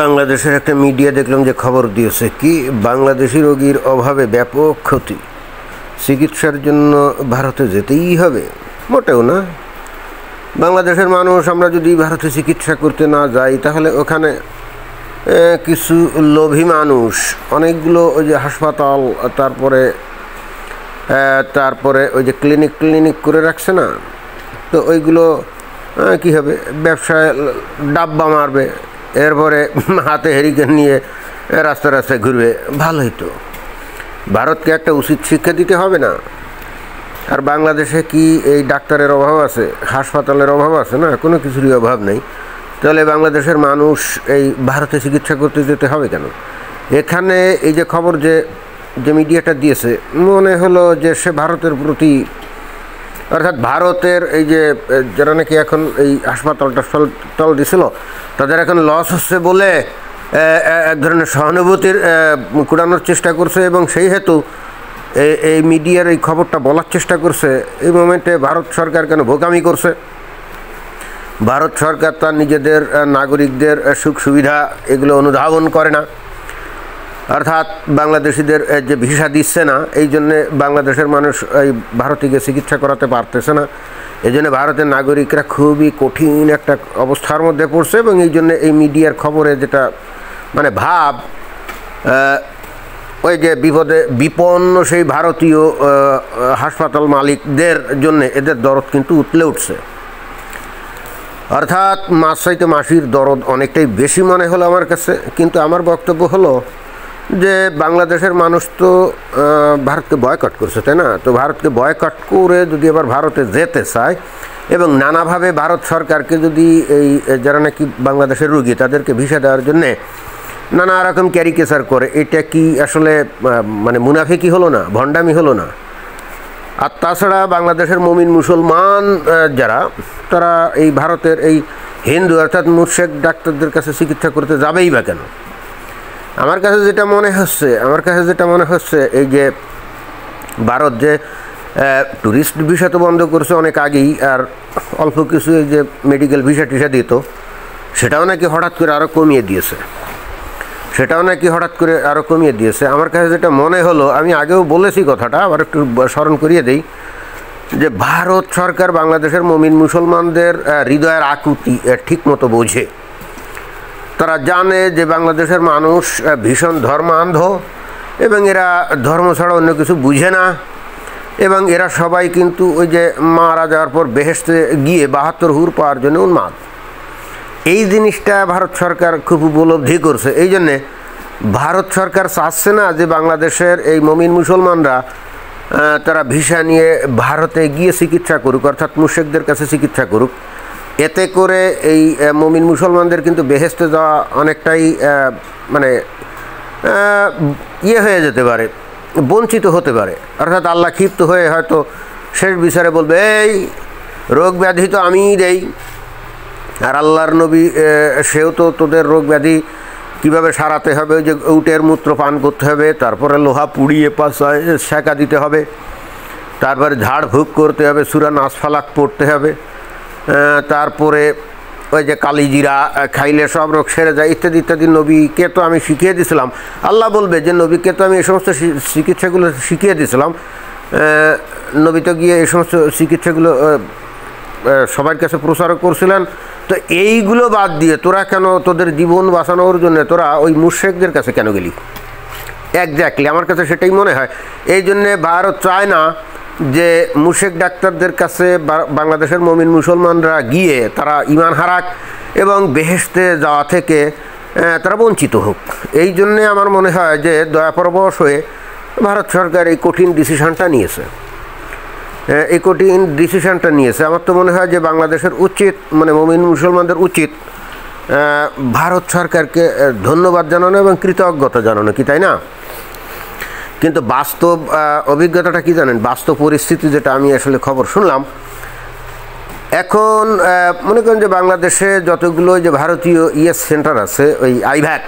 বাংলাদেশের একটা মিডিয়া দেখলাম যে খবর দিয়েছে কি বাংলাদেশি রোগীর অভাবে ব্যাপক ক্ষতি, চিকিৎসার জন্য ভারতে যেতেই হবে। মোটেও না। বাংলাদেশের মানুষ আমরা যদি ভারতে চিকিৎসা করতে না যাই তাহলে ওখানে কিছু লোভী মানুষ অনেকগুলো ওই যে হাসপাতাল তারপরে ওই যে ক্লিনিক করে রাখছে না, তো ওইগুলো কী হবে, ব্যবসায় ডাব্বা মারবে, এরপরে হাতে হেরিকেন নিয়ে রাস্তায় ঘুরবে। ভালোই তো, ভারতকে একটা উচিত শিক্ষা দিতে হবে না? আর বাংলাদেশে কি এই ডাক্তারের অভাব আছে, হাসপাতালের অভাব আছে? না, কোনো কিছুরই অভাব নেই। তাহলে বাংলাদেশের মানুষ এই ভারতে চিকিৎসা করতে যেতে হবে কেন? এখানে এই যে খবর যে মিডিয়াটা দিয়েছে, মনে হলো যে সে ভারতের প্রতি, অর্থাৎ ভারতের এই যে যারা নাকি এখন এই হাসপাতালটা টল দিছিল তাদের এখন লস হচ্ছে বলে এক ধরনের সহানুভূতির কুড়ানোর চেষ্টা করছে, এবং সেই হেতু এই মিডিয়ার এই খবরটা বলার চেষ্টা করছে। এই মোমেন্টে ভারত সরকার কেন বোকামি করছে? ভারত সরকার তার নিজেদের নাগরিকদের সুখ সুবিধা এগুলো অনুধাবন করে না, অর্থাৎ বাংলাদেশিদের যে ভিসা দিচ্ছে না, এই জন্যে বাংলাদেশের মানুষ এই ভারতে গিয়ে চিকিৎসা করাতে পারতেছে না। এই জন্য ভারতের নাগরিকরা খুবই কঠিন একটা অবস্থার মধ্যে পড়ছে, এবং এই জন্য এই মিডিয়ার খবরে যেটা মানে ভাব, ওই যে বিপন্ন সেই ভারতীয় হাসপাতাল মালিকদের জন্য এদের দরদ কিন্তু উতলে উঠছে। অর্থাৎ মাছ চাইতে মাসির দরদ অনেকটাই বেশি মনে হলো আমার কাছে। কিন্তু আমার বক্তব্য হলো যে বাংলাদেশের মানুষ তো ভারতকে বয়কট করছে, তাই না? তো ভারতকে বয়কট করে যদি আবার ভারতে যেতে চায় এবং নানাভাবে ভারত সরকারকে যদি এই যারা নাকি বাংলাদেশের রোগী তাদেরকে ভিসা দেওয়ার জন্যে নানা রকম ক্যারিকেচার করে, এটা কি আসলে মানে মুনাফিকি হলো না, ভণ্ডামি হলো না? আর তাছাড়া বাংলাদেশের মুমিন মুসলমান যারা, তারা এই ভারতের এই হিন্দু অর্থাৎ মুর্শেক ডাক্তারদের কাছে চিকিৎসা করতে যাবেই বা কেন? আমার কাছে যেটা মনে হচ্ছে এই যে ভারত যে ট্যুরিস্ট ভিসা তো বন্ধ করছে অনেক আগেই, আর অল্প কিছু এই যে মেডিকেল ভিসা টিসা দিত সেটাও নাকি হঠাৎ করে আরও কমিয়ে দিয়েছে। আমার কাছে যেটা মনে হলো, আমি আগেও বলেছি কথাটা, আবার একটু স্মরণ করিয়ে দেই, যে ভারত সরকার বাংলাদেশের মুমিন মুসলমানদের হৃদয়ের আকুতি ঠিক মতো বোঝে। তারা জানে যে বাংলাদেশের মানুষ ভীষণ ধর্মান্ধ, এবং এরা ধর্ম ছাড়া অন্য কিছু বুঝে না, এবং এরা সবাই কিন্তু ওই যে মারা যাওয়ার পর বেহেশতে গিয়ে 72 হুর পাওয়ার জন্য উন্মাদ। এই জিনিসটা ভারত সরকার খুব উপলব্ধি করছে। এই জন্যে ভারত সরকার চাচ্ছে না যে বাংলাদেশের এই মুমিন মুসলমানরা তারা ভিসা নিয়ে ভারতে গিয়ে চিকিৎসা করুক, অর্থাৎ মুশরিকদের কাছে চিকিৎসা করুক। এতে করে এই মুমিন মুসলমানদের কিন্তু বেহেশতে যাওয়া অনেকটাই মানে হয়ে যেতে পারে, বঞ্চিত হতে পারে। অর্থাৎ আল্লাহ ক্ষিপ্ত হয়ে হয়তো শেষ বিচারে বলবে, এই রোগ ব্যাধি তো আমিই দেই, আর আল্লাহর নবী সেও তো তোদের রোগ ব্যাধি কীভাবে সারাতে হবে, ওই যে উটের মূত্র পান করতে হবে, তারপরে লোহা পুড়িয়ে পাশায় সেঁকা দিতে হবে, তারপরে ঝাড়ফুঁক করতে হবে, সূরা নাস ফালাক পড়তে হবে, তারপরে ওই যে কালিজিরা খাইলে সব রোগ সেরে যায়, ইত্যাদি ইত্যাদি। নবীকে তো আমি শিখিয়ে দিয়েছিলাম। আল্লাহ বলবে যে নবীকে তো আমি এই সমস্ত চিকিৎসাগুলো শিখিয়ে দিয়েছিলাম, নবী তো গিয়ে এই সমস্ত চিকিৎসাগুলো সবার কাছে প্রচারও করছিলেন। তো এইগুলো বাদ দিয়ে তোরা কেন তোদের জীবন বাঁচানোর জন্য তোরা ওই মুশরিকদের কাছে কেন গেলি? এক্স্যাক্টলি আমার কাছে সেটাই মনে হয়। এই জন্যে ভারত চায় না যে মুশরিক ডাক্তারদের কাছে বাংলাদেশের মুমিন মুসলমানরা গিয়ে তারা ঈমান হারাক এবং বেহেশতে যাওয়া থেকে তারা বঞ্চিত হোক। এই জন্যে আমার মনে হয় যে দয়াপরবশ হয়ে ভারত সরকার এই কঠিন ডিসিশনটা নিয়েছে। আমার তো মনে হয় যে বাংলাদেশের উচিত, মানে মুমিন মুসলমানদের উচিত ভারত সরকারকে ধন্যবাদ জানানো এবং কৃতজ্ঞতা জানানো, কি তাই না? কিন্তু বাস্তব অভিজ্ঞতাটা কি জানেন? বাস্তব পরিস্থিতি যেটা আমি আসলে খবর শুনলাম, এখন মনে করেন যে বাংলাদেশে যতগুলো যে ভারতীয় সেন্টার আছে, ওই আইভ্যাক,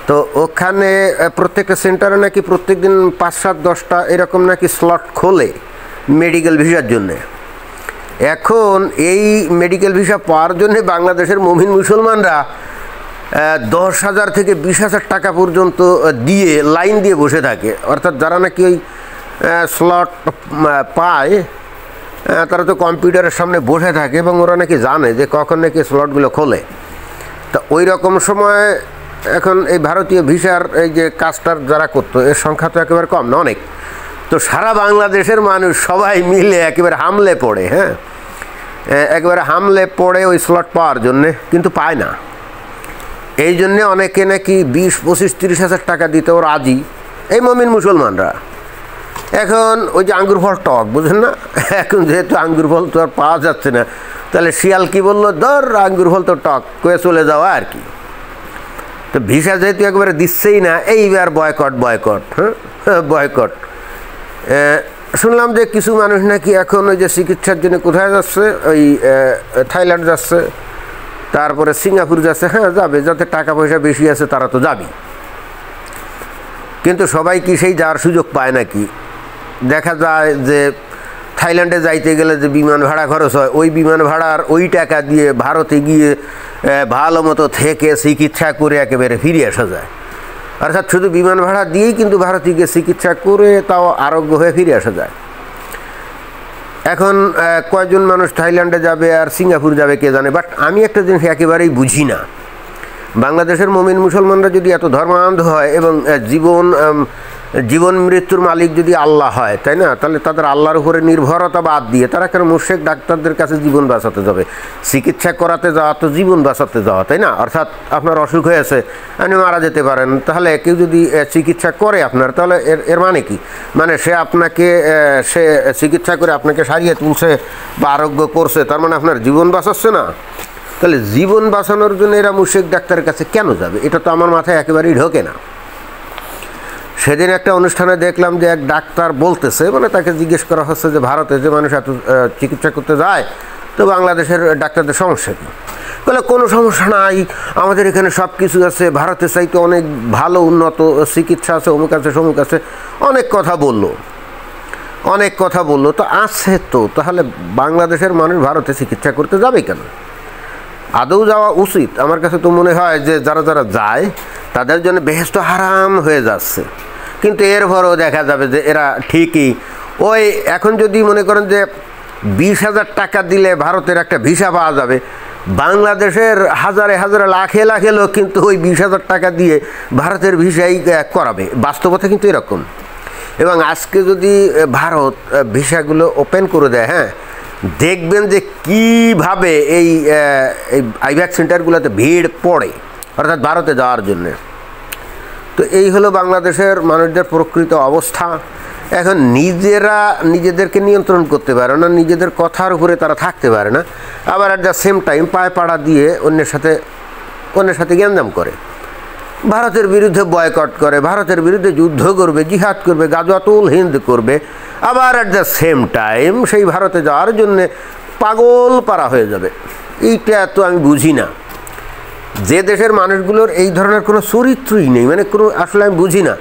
তো ওখানে প্রত্যেকটা সেন্টারে নাকি প্রত্যেক দিন 5-7-10টা এরকম নাকি স্লট খোলে মেডিকেল ভিসার জন্যে। এখন এই মেডিকেল ভিসা পাওয়ার জন্যে বাংলাদেশের মুমিন মুসলমানরা 10,000 থেকে 20,000 টাকা পর্যন্ত দিয়ে লাইন দিয়ে বসে থাকে। অর্থাৎ যারা নাকি ওই স্লট পায় তারা তো কম্পিউটারের সামনে বসে থাকে এবং ওরা নাকি জানে যে কখন নাকি স্লটগুলো খোলে। তা ওই রকম সময় এখন এই ভারতীয় ভিসার এই যে কাজটার যারা করতো এর সংখ্যা তো একেবারে কম না, অনেক। তো সারা বাংলাদেশের মানুষ সবাই মিলে একেবারে হামলে পড়ে, হ্যাঁ, একেবারে হামলে পড়ে ওই স্লট পাওয়ার জন্যে, কিন্তু পায় না। এই জন্যে অনেকে নাকি 20, 25, 30,000 টাকা দিতেও রাজি, এই মমিন মুসলমানরা। এখন ওই যে আঙ্গুর ফল টক, বুঝেন না, এখন যেহেতু আঙ্গুর ফল তো আর পাওয়া যাচ্ছে না, তাহলে শিয়াল কি বললো, ধর আঙ্গুর ফল তো টক কয়ে চলে যাওয়া আর কি। তো ভিসা যেহেতু একবারে দিচ্ছেই না, এইবার বয়কট, হ্যাঁ বয়কট। শুনলাম যে কিছু মানুষ নাকি এখন ওই যে চিকিৎসার জন্য কোথায় যাচ্ছে, ওই থাইল্যান্ড যাচ্ছে, তারপরে সিঙ্গাপুর যাচ্ছে। হ্যাঁ যাবে, যাতে টাকা পয়সা বেশি আছে তারা তো যাবে, কিন্তু সবাই কি সেই যাওয়ার সুযোগ পায় নাকি? দেখা যায় যে থাইল্যান্ডে যাইতে গেলে যে বিমান ভাড়া খরচ হয়, ওই বিমান ভাড়ার ওই টাকা দিয়ে ভারতে গিয়ে ভালো মতো থেকে চিকিৎসা করে একেবারে ফিরে আসা যায়। অর্থাৎ শুধু বিমান ভাড়া দিয়েই কিন্তু ভারতে গিয়ে চিকিৎসা করে তাও আরোগ্য হয়ে ফিরে আসা যায়। এখন কয়জন মানুষ থাইল্যান্ডে যাবে আর সিঙ্গাপুর যাবে কে জানে। বাট আমি একটা জিনিস একেবারেই বুঝি না, বাংলাদেশের মুমিন মুসলমানরা যদি এত ধর্মান্ধ হয় এবং জীবন মৃত্যুর মালিক যদি আল্লাহ হয়, তাই না, তাহলে তাদের আল্লাহর উপরে নির্ভরতা বাদ দিয়ে তারা কেন মুশরিক ডাক্তারদের কাছে জীবন বাঁচাতে যাবে? চিকিৎসা করাতে যাওয়া তো জীবন বাঁচাতে যাওয়া, তাই না? অর্থাৎ আপনার অসুখ হয়েছে, আপনি মারা যেতে পারেন, তাহলে কেউ যদি চিকিৎসা করে আপনার, তাহলে এর মানে কি? মানে সে আপনাকে সে চিকিৎসা করে আপনাকে সারিয়ে তুলছে বা আরোগ্য করছে, তার মানে আপনার জীবন বাঁচাচ্ছে না? তাহলে জীবন বাঁচানোর জন্য এরা মুশরিক ডাক্তারের কাছে কেন যাবে? এটা তো আমার মাথায় একেবারেই ঢোকে না। সেদিন একটা অনুষ্ঠানে দেখলাম যে এক ডাক্তার বলতেছে, মানে তাকে জিজ্ঞেস করা হচ্ছে যে ভারতে যে মানুষ এত চিকিৎসা করতে যায়, তো বাংলাদেশের ডাক্তারদের সমস্যা কী? বলে কোনো সমস্যা নাই, আমাদের এখানে সব কিছু আছে, ভারতের চাইতে অনেক ভালো উন্নত চিকিৎসা আছে, অমুক আছে সমুক আছে, অনেক কথা বললো। তো আছে তো, তাহলে বাংলাদেশের মানুষ ভারতে চিকিৎসা করতে যাবে কেন? আদৌ যাওয়া উচিত? আমার কাছে তো মনে হয় যে যারা যায় তাদের জন্য বেহেশত হারাম হয়ে যাচ্ছে। কিন্তু এরপরও দেখা যাবে যে এরা ঠিকই ওই, এখন যদি মনে করেন যে 20,000 টাকা দিলে ভারতের একটা ভিসা পাওয়া যাবে, বাংলাদেশের হাজারে লাখে লোক কিন্তু ওই 20,000 টাকা দিয়ে ভারতের ভিসাই করাবে। বাস্তবতা কিন্তু এরকম। এবং আজকে যদি ভারত ভিসাগুলো ওপেন করে দেয়, হ্যাঁ, দেখবেন যে কীভাবে এই আইভ্যাক সেন্টারগুলোতে ভিড় পড়ে, অর্থাৎ ভারতে যাওয়ার জন্যে। তো এই হলো বাংলাদেশের মানুষদের প্রকৃত অবস্থা। এখন নিজেরা নিজেদেরকে নিয়ন্ত্রণ করতে পারে না, নিজেদের কথার উপরে তারা থাকতে পারে না, আবার অ্যাট দ্য সেম টাইম পায়ে পাড়া দিয়ে অন্যের সাথে গ্যাঞ্জাম করে, ভারতের বিরুদ্ধে বয়কট করে, ভারতের বিরুদ্ধে যুদ্ধ করবে, জিহাদ করবে, গাজওয়াতুল হিন্দ করবে, আবার অ্যাট দ্য সেম টাইম সেই ভারতে যাওয়ার জন্যে পাগল পারা হয়ে যাবে। এইটা তো আমি বুঝি না। যে দেশের মানুষগুলোর এই ধরনের কোনো চরিত্রই নেই, মানে কোনো, আসলে আমি বুঝি না।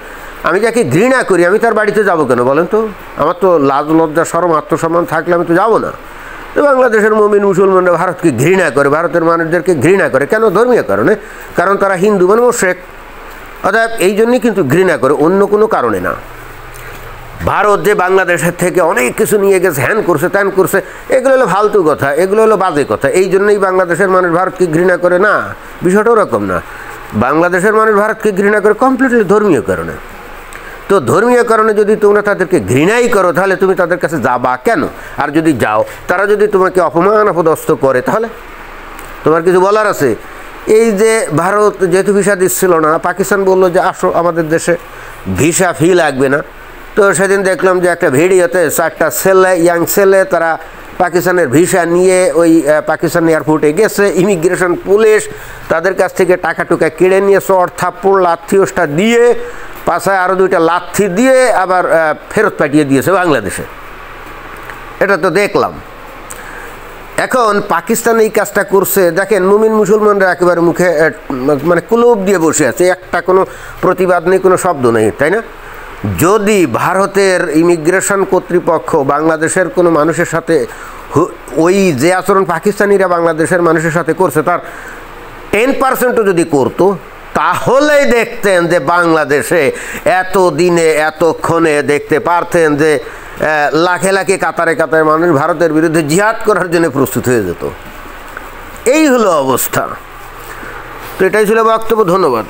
আমি যাকে ঘৃণা করি আমি তার বাড়িতে যাব কেন বলেন তো? আমার তো লাজ লজ্জা শরম আত্মসম্মান থাকলে আমি তো যাব না। তো বাংলাদেশের মুমিন মুসলমানরা ভারতকে ঘৃণা করে, ভারতের মানুষদেরকে ঘৃণা করে। কেন? ধর্মীয় কারণে, কারণ তারা হিন্দু মানে মুশরিক। অর্থাৎ এই জন্যই কিন্তু ঘৃণা করে, অন্য কোনো কারণে না। ভারত যে বাংলাদেশের থেকে অনেক কিছু নিয়ে গেছে, হ্যান করছে ত্যান করছে, এগুলো হলো ফালতু কথা, এগুলো হলো বাজে কথা। এই জন্যই বাংলাদেশের মানুষ ভারতকে ঘৃণা করে না, বিষয়টা ওরকম না। বাংলাদেশের মানুষ ভারতকে ঘৃণা করে কমপ্লিটলি ধর্মীয় কারণে। তো ধর্মীয় কারণে যদি তোমরা তাদেরকে ঘৃণাই করো, তাহলে তুমি তাদের কাছে যাবা কেন? আর যদি যাও, তারা যদি তোমাকে অপমান অপদস্থ করে, তাহলে তোমার কিছু বলার আছে? এই যে ভারত যেহেতু ভিসা দিচ্ছিল না, পাকিস্তান বললো যে আসো আমাদের দেশে, ভিসা ফি লাগবে না। তো সেদিন দেখলাম যে একটা ভিডিওতে 4টা ছেলে, ইয়াং ছেলে, তারা পাকিস্তানের ভিসা নিয়ে ওই পাকিস্তান এয়ারপোর্টে গেছে। ইমিগ্রেশন পুলিশ তাদের কাছ থেকে টাকা টুকা কেড়ে নিয়ে চড় থাপ্পড় লাথি ওষ্ঠা দিয়ে, পাশায় আরও 2টা লাথি দিয়ে আবার ফেরত পাঠিয়ে দিয়েছে বাংলাদেশে। এটা তো দেখলাম। এখন পাকিস্তান এই কাজটা করছে, দেখেন মুমিন মুসলমানরা একেবারে মুখে মানে কুলুপ দিয়ে বসে আছে, একটা কোনো প্রতিবাদ নেই, কোনো শব্দ নেই, তাই না? যদি ভারতের ইমিগ্রেশন কর্তৃপক্ষ বাংলাদেশের কোনো মানুষের সাথে ওই যে আচরণ পাকিস্তানিরা বাংলাদেশের মানুষের সাথে করছে তার 10%ও যদি করতো তাহলেই দেখতেন যে বাংলাদেশে এত দিনে এতক্ষণে দেখতে পারতেন যে লাখে লাখে কাতারে কাতারে মানুষ ভারতের বিরুদ্ধে জিহাদ করার জন্য প্রস্তুত হয়ে যেত। এই হলো অবস্থা। তো এটাই ছিল বক্তব্য। ধন্যবাদ।